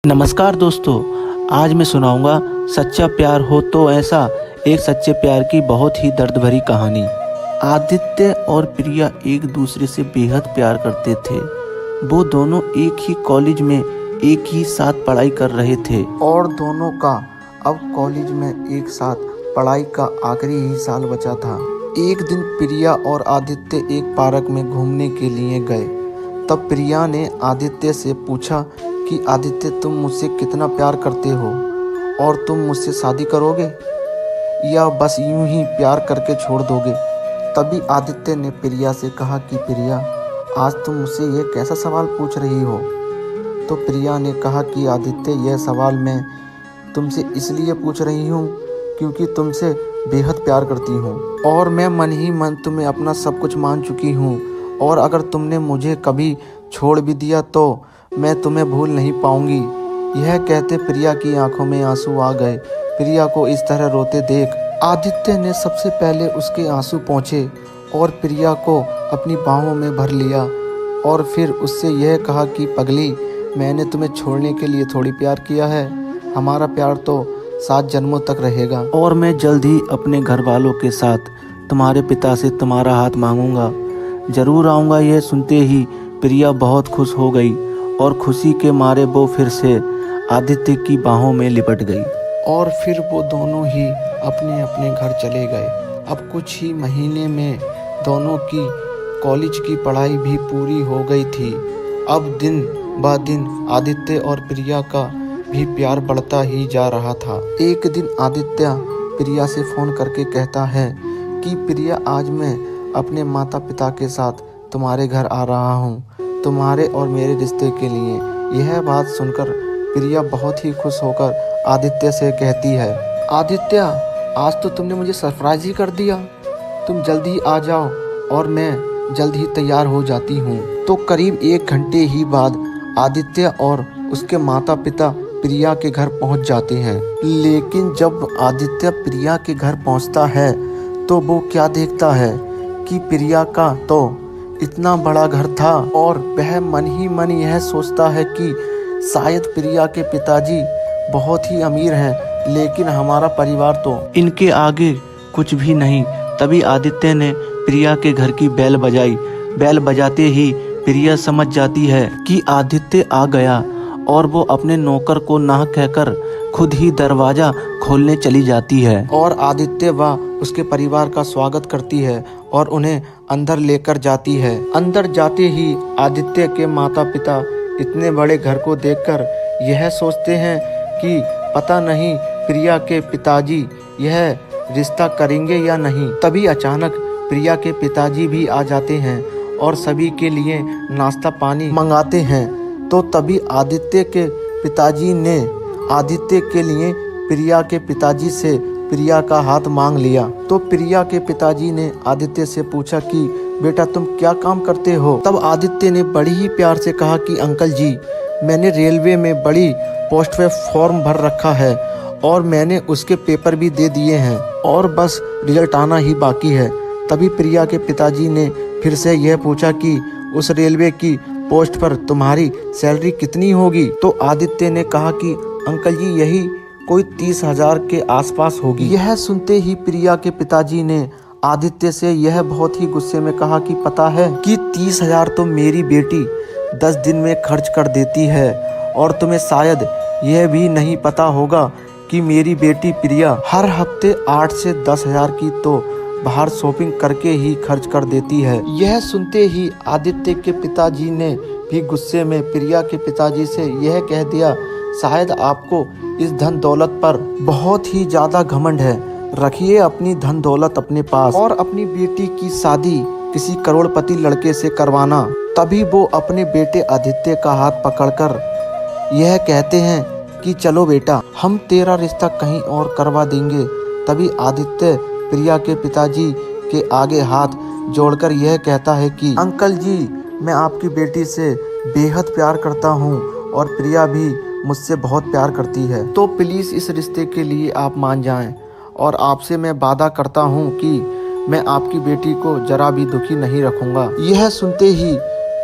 नमस्कार दोस्तों, आज मैं सुनाऊंगा सच्चा प्यार हो तो ऐसा, एक सच्चे प्यार की बहुत ही दर्द भरी कहानी। आदित्य और प्रिया एक दूसरे से बेहद प्यार करते थे। वो दोनों एक ही कॉलेज में एक ही साथ पढ़ाई कर रहे थे और दोनों का अब कॉलेज में एक साथ पढ़ाई का आखिरी ही साल बचा था। एक दिन प्रिया और आदित्य एक पार्क में घूमने के लिए गए। तब प्रिया ने आदित्य से पूछा कि आदित्य, तुम मुझसे कितना प्यार करते हो और तुम मुझसे शादी करोगे या बस यूं ही प्यार करके छोड़ दोगे। तभी आदित्य ने प्रिया से कहा कि प्रिया, आज तुम मुझसे यह कैसा सवाल पूछ रही हो। तो प्रिया ने कहा कि आदित्य, यह सवाल मैं तुमसे इसलिए पूछ रही हूँ क्योंकि तुमसे बेहद प्यार करती हूँ और मैं मन ही मन तुम्हें अपना सब कुछ मान चुकी हूँ, और अगर तुमने मुझे कभी छोड़ भी दिया तो मैं तुम्हें भूल नहीं पाऊंगी। यह कहते प्रिया की आंखों में आंसू आ गए। प्रिया को इस तरह रोते देख आदित्य ने सबसे पहले उसके आंसू पोंछे और प्रिया को अपनी बाहों में भर लिया और फिर उससे यह कहा कि पगली, मैंने तुम्हें छोड़ने के लिए थोड़ी प्यार किया है। हमारा प्यार तो 7 जन्मों तक रहेगा और मैं जल्द ही अपने घर वालों के साथ तुम्हारे पिता से तुम्हारा हाथ मांगूंगा, जरूर आऊँगा। यह सुनते ही प्रिया बहुत खुश हो गई और खुशी के मारे वो फिर से आदित्य की बाहों में लिपट गई और फिर वो दोनों ही अपने अपने घर चले गए। अब कुछ ही महीने में दोनों की कॉलेज की पढ़ाई भी पूरी हो गई थी। अब दिन ब दिन आदित्य और प्रिया का भी प्यार बढ़ता ही जा रहा था। एक दिन आदित्य प्रिया से फ़ोन करके कहता है कि प्रिया, आज मैं अपने माता पिता के साथ तुम्हारे घर आ रहा हूँ, तुम्हारे और मेरे रिश्ते के लिए। यह बात सुनकर प्रिया बहुत ही खुश होकर आदित्य से कहती है, आदित्य, आज तो तुमने मुझे सरप्राइज ही कर दिया। तुम जल्दी ही आ जाओ और मैं जल्द ही तैयार हो जाती हूँ। तो करीब 1 घंटे ही बाद आदित्य और उसके माता पिता प्रिया के घर पहुँच जाते हैं। लेकिन जब आदित्य प्रिया के घर पहुँचता है तो वो क्या देखता है कि प्रिया का तो इतना बड़ा घर था और वह मन ही मन यह सोचता है कि शायद प्रिया के पिताजी बहुत ही अमीर हैं, लेकिन हमारा परिवार तो इनके आगे कुछ भी नहीं। तभी आदित्य ने प्रिया के घर की बेल बजाई। बेल बजाते ही प्रिया समझ जाती है कि आदित्य आ गया और वो अपने नौकर को ना कहकर खुद ही दरवाजा खोलने चली जाती है और आदित्य व उसके परिवार का स्वागत करती है और उन्हें अंदर लेकर जाती है। अंदर जाते ही आदित्य के माता पिता इतने बड़े घर को देखकर यह सोचते हैं कि पता नहीं प्रिया के पिताजी यह रिश्ता करेंगे या नहीं। तभी अचानक प्रिया के पिताजी भी आ जाते हैं और सभी के लिए नाश्ता पानी मंगाते हैं। तो तभी आदित्य के पिताजी ने आदित्य के लिए प्रिया के पिताजी से प्रिया का हाथ मांग लिया। तो प्रिया के पिताजी ने आदित्य से पूछा कि बेटा, तुम क्या काम करते हो। तब आदित्य ने बड़ी ही प्यार से कहा कि अंकल जी, मैंने रेलवे में बड़ी पोस्ट पे फॉर्म भर रखा है और मैंने उसके पेपर भी दे दिए हैं और बस रिजल्ट आना ही बाकी है। तभी प्रिया के पिताजी ने फिर से यह पूछा कि उस रेलवे की पोस्ट पर तुम्हारी सैलरी कितनी होगी। तो आदित्य ने कहा कि अंकल जी, यही कोई 30,000 के आसपास होगी। यह सुनते ही प्रिया के पिताजी ने आदित्य से यह बहुत ही गुस्से में कहा कि पता है कि 30,000 तो मेरी बेटी 10 दिन में खर्च कर देती है और तुम्हें शायद यह भी नहीं पता होगा कि मेरी बेटी प्रिया हर हफ्ते 8 से 10,000 की तो बाहर शॉपिंग करके ही खर्च कर देती है। यह सुनते ही आदित्य के पिताजी ने भी गुस्से में प्रिया के पिताजी से यह कह दिया, शायद आपको इस धन दौलत पर बहुत ही ज्यादा घमंड है। रखिए अपनी धन दौलत अपने पास और अपनी बेटी की शादी किसी करोड़पति लड़के से करवाना। तभी वो अपने बेटे आदित्य का हाथ पकड़कर यह कहते हैं कि चलो बेटा, हम तेरा रिश्ता कहीं और करवा देंगे। तभी आदित्य प्रिया के पिताजी के आगे हाथ जोड़कर यह कहता है कि अंकल जी, मैं आपकी बेटी से बेहद प्यार करता हूँ और प्रिया भी मुझसे बहुत प्यार करती है। तो प्लीज़ इस रिश्ते के लिए आप मान जाएं और आपसे मैं वादा करता हूँ कि मैं आपकी बेटी को जरा भी दुखी नहीं रखूँगा। यह सुनते ही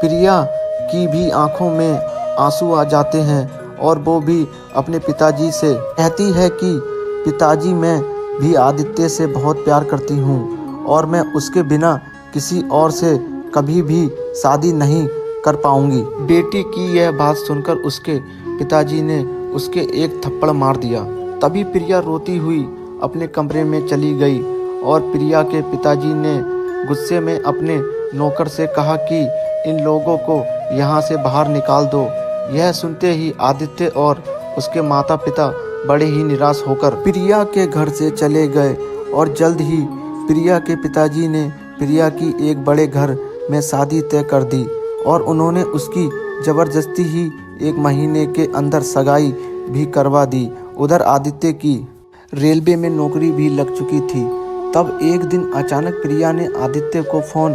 प्रिया की भी आंखों में आंसू आ जाते हैं और वो भी अपने पिताजी से कहती है कि पिताजी, मैं भी आदित्य से बहुत प्यार करती हूँ और मैं उसके बिना किसी और से कभी भी शादी नहीं कर पाऊंगी। बेटी की यह बात सुनकर उसके पिताजी ने उसके एक थप्पड़ मार दिया। तभी प्रिया रोती हुई अपने कमरे में चली गई और प्रिया के पिताजी ने गुस्से में अपने नौकर से कहा कि इन लोगों को यहाँ से बाहर निकाल दो। यह सुनते ही आदित्य और उसके माता पिता बड़े ही निराश होकर प्रिया के घर से चले गए और जल्द ही प्रिया के पिताजी ने प्रिया की एक बड़े घर में शादी तय कर दी और उन्होंने उसकी जबरदस्ती ही 1 महीने के अंदर सगाई भी करवा दी। उधर आदित्य की रेलवे में नौकरी भी लग चुकी थी। तब एक दिन अचानक प्रिया ने आदित्य को फ़ोन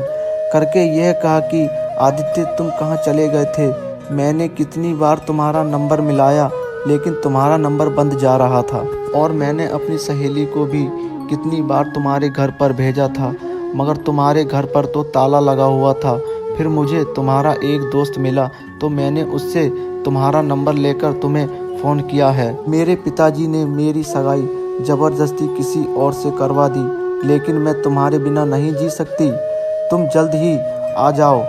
करके यह कहा कि आदित्य, तुम कहाँ चले गए थे? मैंने कितनी बार तुम्हारा नंबर मिलाया लेकिन तुम्हारा नंबर बंद जा रहा था और मैंने अपनी सहेली को भी कितनी बार तुम्हारे घर पर भेजा था मगर तुम्हारे घर पर तो ताला लगा हुआ था। फिर मुझे तुम्हारा एक दोस्त मिला तो मैंने उससे तुम्हारा नंबर लेकर तुम्हें फ़ोन किया है। मेरे पिताजी ने मेरी सगाई ज़बरदस्ती किसी और से करवा दी लेकिन मैं तुम्हारे बिना नहीं जी सकती। तुम जल्द ही आ जाओ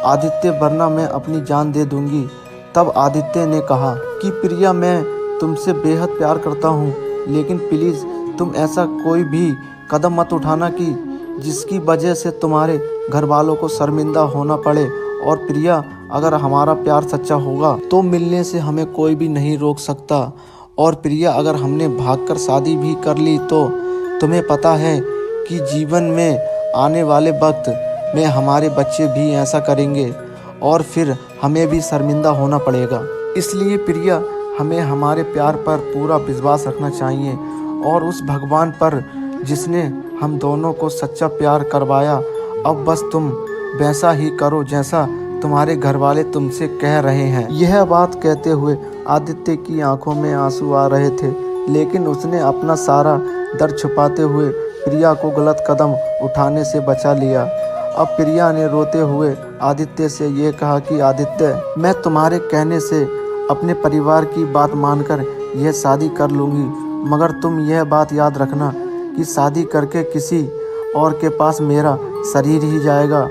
आदित्य, वरना मैं अपनी जान दे दूंगी। तब आदित्य ने कहा कि प्रिया, मैं तुमसे बेहद प्यार करता हूँ लेकिन प्लीज़ तुम ऐसा कोई भी कदम मत उठाना कि जिसकी वजह से तुम्हारे घर वालों को शर्मिंदा होना पड़े। और प्रिया, अगर हमारा प्यार सच्चा होगा तो मिलने से हमें कोई भी नहीं रोक सकता। और प्रिया, अगर हमने भागकर शादी भी कर ली तो तुम्हें पता है कि जीवन में आने वाले वक्त में हमारे बच्चे भी ऐसा करेंगे और फिर हमें भी शर्मिंदा होना पड़ेगा। इसलिए प्रिया, हमें हमारे प्यार पर पूरा विश्वास रखना चाहिए और उस भगवान पर जिसने हम दोनों को सच्चा प्यार करवाया। अब बस तुम वैसा ही करो जैसा तुम्हारे घर वाले तुमसे कह रहे हैं। यह बात कहते हुए आदित्य की आंखों में आंसू आ रहे थे लेकिन उसने अपना सारा दर्द छुपाते हुए प्रिया को गलत कदम उठाने से बचा लिया। अब प्रिया ने रोते हुए आदित्य से ये कहा कि आदित्य, मैं तुम्हारे कहने से अपने परिवार की बात मानकर यह शादी कर लूँगी मगर तुम यह बात याद रखना कि शादी करके किसी और के पास मेरा शरीर ही जाएगा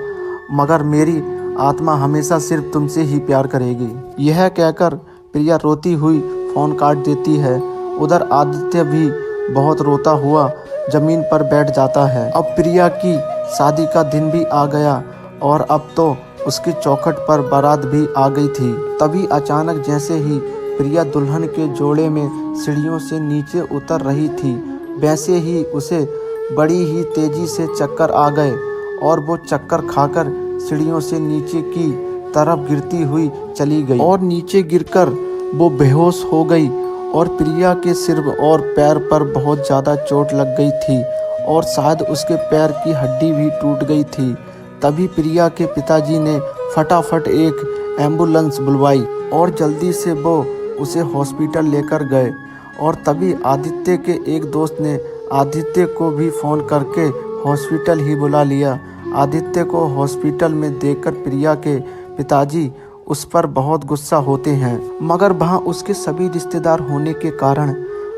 मगर मेरी आत्मा हमेशा सिर्फ तुमसे ही प्यार करेगी। यह कहकर प्रिया रोती हुई फ़ोन काट देती है। उधर आदित्य भी बहुत रोता हुआ ज़मीन पर बैठ जाता है। अब प्रिया की शादी का दिन भी आ गया और अब तो उसकी चौखट पर बारात भी आ गई थी। तभी अचानक जैसे ही प्रिया दुल्हन के जोड़े में सीढ़ियों से नीचे उतर रही थी वैसे ही उसे बड़ी ही तेजी से चक्कर आ गए और वो चक्कर खाकर सीढ़ियों से नीचे की तरफ गिरती हुई चली गई और नीचे गिरकर वो बेहोश हो गई और प्रिया के सिर और पैर पर बहुत ज़्यादा चोट लग गई थी और शायद उसके पैर की हड्डी भी टूट गई थी। तभी प्रिया के पिताजी ने फटाफट एक एम्बुलेंस बुलवाई और जल्दी से वो उसे हॉस्पिटल लेकर गए। और तभी आदित्य के एक दोस्त ने आदित्य को भी फ़ोन करके हॉस्पिटल ही बुला लिया। आदित्य को हॉस्पिटल में देखकर प्रिया के पिताजी उस पर बहुत गुस्सा होते हैं मगर वहाँ उसके सभी रिश्तेदार होने के कारण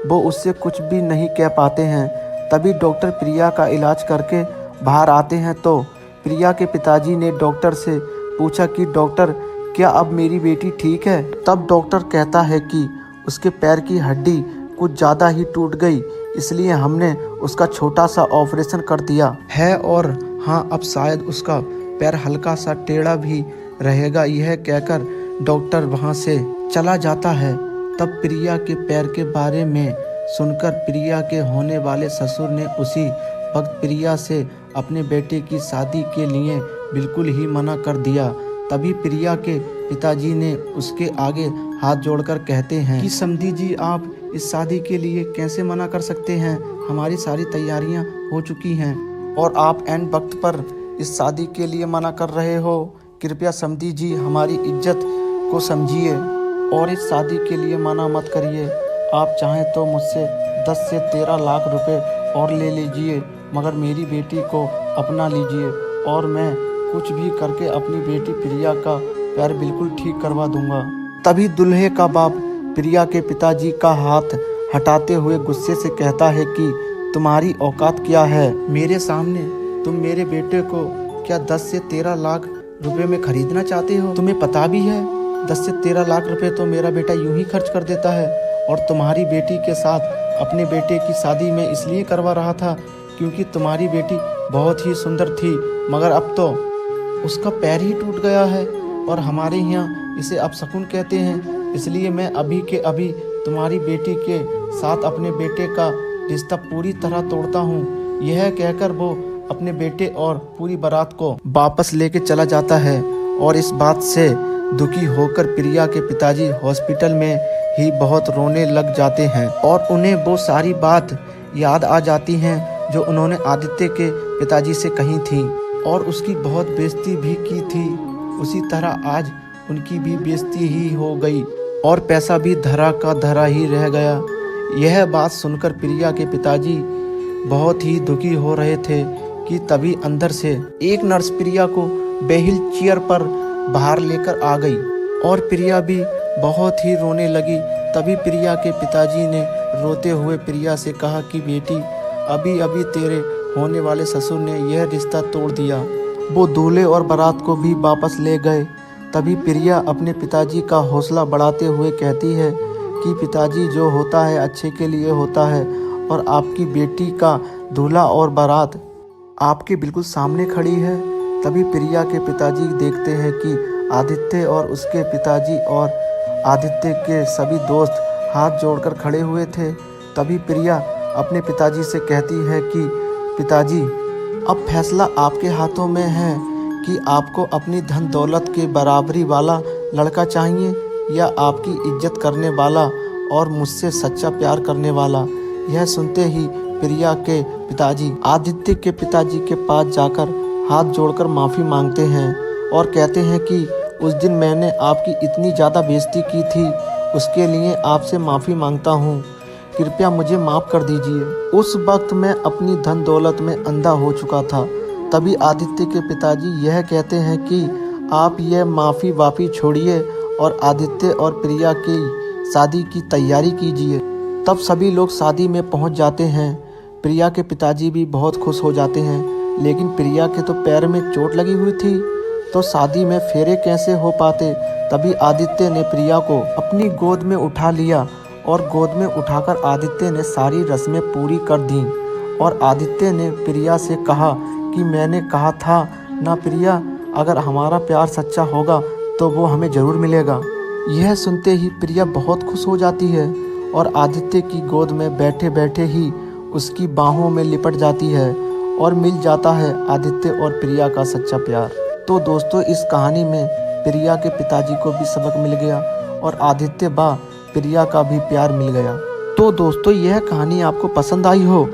वो उससे कुछ भी नहीं कह पाते हैं। तभी डॉक्टर प्रिया का इलाज करके बाहर आते हैं तो प्रिया के पिताजी ने डॉक्टर से पूछा कि डॉक्टर, क्या अब मेरी बेटी ठीक है? तब डॉक्टर कहता है कि उसके पैर की हड्डी कुछ ज़्यादा ही टूट गई इसलिए हमने उसका छोटा सा ऑपरेशन कर दिया है और हाँ, अब शायद उसका पैर हल्का सा टेढ़ा भी रहेगा। यह कहकर डॉक्टर वहाँ से चला जाता है। तब प्रिया के पैर के बारे में सुनकर प्रिया के होने वाले ससुर ने उसी वक्त प्रिया से अपने बेटे की शादी के लिए बिल्कुल ही मना कर दिया। तभी प्रिया के पिताजी ने उसके आगे हाथ जोड़कर कहते हैं कि समधी जी, आप इस शादी के लिए कैसे मना कर सकते हैं? हमारी सारी तैयारियां हो चुकी हैं और आप एन वक्त पर इस शादी के लिए मना कर रहे हो। कृपया समधी जी हमारी इज्जत को समझिए और इस शादी के लिए मना मत करिए। आप चाहें तो मुझसे 10 से 13 लाख रुपए और ले लीजिए मगर मेरी बेटी को अपना लीजिए और मैं कुछ भी करके अपनी बेटी प्रिया का पैर बिल्कुल ठीक करवा दूंगा। तभी दूल्हे का बाप प्रिया के पिताजी का हाथ हटाते हुए गुस्से से कहता है कि तुम्हारी औकात क्या है, मेरे सामने तुम मेरे बेटे को क्या 10 से 13 लाख रुपए में खरीदना चाहते हो? तुम्हें पता भी है 10 से 13 लाख रुपए तो मेरा बेटा यूं ही खर्च कर देता है, और तुम्हारी बेटी के साथ अपने बेटे की शादी में इसलिए करवा रहा था क्योंकि तुम्हारी बेटी बहुत ही सुंदर थी, मगर अब तो उसका पैर ही टूट गया है और हमारे यहाँ इसे अपशकुन कहते हैं। इसलिए मैं अभी के अभी तुम्हारी बेटी के साथ अपने बेटे का रिश्ता पूरी तरह तोड़ता हूँ। यह कहकर वो अपने बेटे और पूरी बारात को वापस लेके चला जाता है और इस बात से दुखी होकर प्रिया के पिताजी हॉस्पिटल में ही बहुत रोने लग जाते हैं और उन्हें वो सारी बात याद आ जाती हैं जो उन्होंने आदित्य के पिताजी से कही थी और उसकी बहुत बेइज्जती भी की थी। उसी तरह आज उनकी भी बेइज्जती ही हो गई और पैसा भी धरा का धरा ही रह गया। यह बात सुनकर प्रिया के पिताजी बहुत ही दुखी हो रहे थे कि तभी अंदर से एक नर्स प्रिया को व्हील चेयर पर बाहर लेकर आ गई और प्रिया भी बहुत ही रोने लगी। तभी प्रिया के पिताजी ने रोते हुए प्रिया से कहा कि बेटी, अभी अभी तेरे होने वाले ससुर ने यह रिश्ता तोड़ दिया। वो दूल्हे और बारात को भी वापस ले गए। तभी प्रिया अपने पिताजी का हौसला बढ़ाते हुए कहती है कि पिताजी, जो होता है अच्छे के लिए होता है और आपकी बेटी का दूल्हा और बारात आपके बिल्कुल सामने खड़ी है। तभी प्रिया के पिताजी देखते हैं कि आदित्य और उसके पिताजी और आदित्य के सभी दोस्त हाथ जोड़कर खड़े हुए थे। तभी प्रिया अपने पिताजी से कहती है कि पिताजी, अब फैसला आपके हाथों में है कि आपको अपनी धन दौलत के बराबरी वाला लड़का चाहिए या आपकी इज्जत करने वाला और मुझसे सच्चा प्यार करने वाला। यह सुनते ही प्रिया के पिताजी आदित्य के पिताजी के पास जाकर हाथ जोड़कर माफ़ी मांगते हैं और कहते हैं कि उस दिन मैंने आपकी इतनी ज़्यादा बेइज्जती की थी, उसके लिए आपसे माफ़ी मांगता हूँ। कृपया मुझे माफ़ कर दीजिए। उस वक्त मैं अपनी धन दौलत में अंधा हो चुका था। तभी आदित्य के पिताजी यह कहते हैं कि आप यह माफ़ी वाफ़ी छोड़िए और आदित्य और प्रिया की शादी की तैयारी कीजिए। तब सभी लोग शादी में पहुंच जाते हैं। प्रिया के पिताजी भी बहुत खुश हो जाते हैं, लेकिन प्रिया के तो पैर में चोट लगी हुई थी, तो शादी में फेरे कैसे हो पाते। तभी आदित्य ने प्रिया को अपनी गोद में उठा लिया और गोद में उठाकर आदित्य ने सारी रस्में पूरी कर दी और आदित्य ने प्रिया से कहा कि मैंने कहा था ना प्रिया, अगर हमारा प्यार सच्चा होगा तो वो हमें ज़रूर मिलेगा। यह सुनते ही प्रिया बहुत खुश हो जाती है और आदित्य की गोद में बैठे बैठे ही उसकी बाहों में लिपट जाती है और मिल जाता है आदित्य और प्रिया का सच्चा प्यार। तो दोस्तों, इस कहानी में प्रिया के पिताजी को भी सबक मिल गया और आदित्य बा प्रिया का भी प्यार मिल गया। तो दोस्तों, यह कहानी आपको पसंद आई हो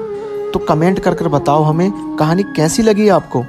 तो कमेंट कर बताओ हमें कहानी कैसी लगी आपको।